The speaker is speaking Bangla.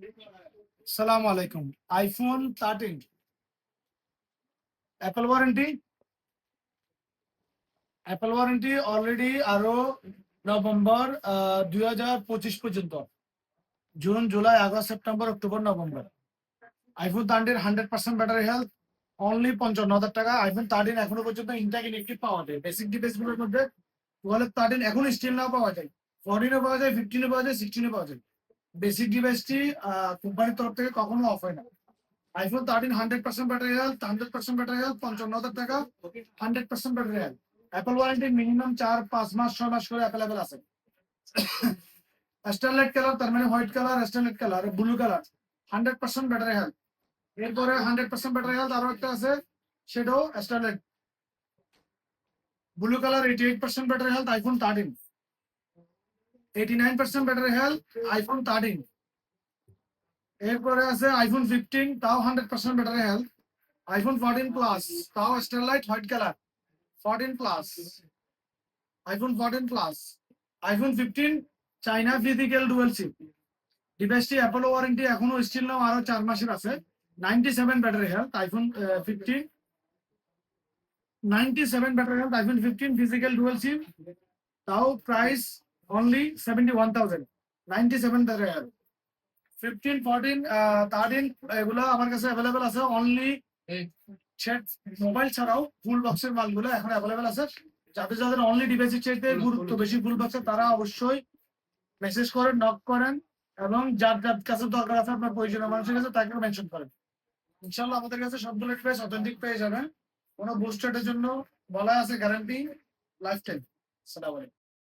Assalamu alaikum. iPhone 13 Apple warranty already আরো নভেম্বর 2025 পর্যন্ত, June July August September October November. IPhone 13 100% battery health, only 55,000 টাকা। আইফোন 13 এখনো পর্যন্ত ইনটেক ইনেকটিভ পাওয়া যায়। বেসিক ডিভাইসগুলোর মধ্যে 13 এখন স্টিল নাও পাওয়া যায়, 14 পাওয়া যায়, 15 পাওয়া যায়, 16 পাওয়া যায়। বেসিক ডিভাইসটি কোম্পানির তরফ থেকে কখনো অফ হয় না। IPhone 13 100% battery health, 100% battery health, 55,000 টাকা, 100% battery health. Apple warranty minimum 4-5 মাস 6 মাস করে অ্যাভেলেবেল আছে। স্টারলাইট কালার, তার মানে white colour, starlight colour, blue colour, 100% battery health. এরপরে 100% ব্যাটারি হেলথ আরো একটা আছে, সেটাও starlight blue colour, 88% battery health, iPhone 13। 89% battery health, iPhone 13। এরপরে আছে আইফোন 15, তাও 100% ব্যাটারি হেলথ। আইফোন 14 প্লাস, তাও starlight white colour, 14 plus. IPhone 14 plus, iPhone 15 China physical dual SIM. ডিভাইসটি অ্যাপল ওয়ারেন্টি এখনো স্টিল নাও আরো 4 মাসের আছে। 97 battery health, iPhone 15। 97 battery health, iPhone 15 physical dual SIM, তাও প্রাইস অনলি 71,000। 97 battery health. 15, 14, 13 এগুলো আমার কাছে অ্যাভেলেবেল আছে। অনলি মোবাইল ছাড়াও ফুল বক্সের মালগুলো এখন অ্যাভেলেবেল আছে। যাদের যাদের অনলি ডিভাইসের চাইতে গুরুত্ব বেশি ফুল বক্সে, তারা অবশ্যই মেসেজ করেন, নক করেন, এবং যার যার কাছে দরকার আছে আপনার প্রয়োজনীয় মানুষের কাছে তাকে মেনশন করেন। ইনশাল্লাহ আমাদের কাছে সবগুলো ডিভাইস অথেন্টিক পেয়ে যাবেন। কোনো বুস্টারের জন্য বলা আছে গ্যারান্টি লাইফ টাইম। আসসালামু আলাইকুম।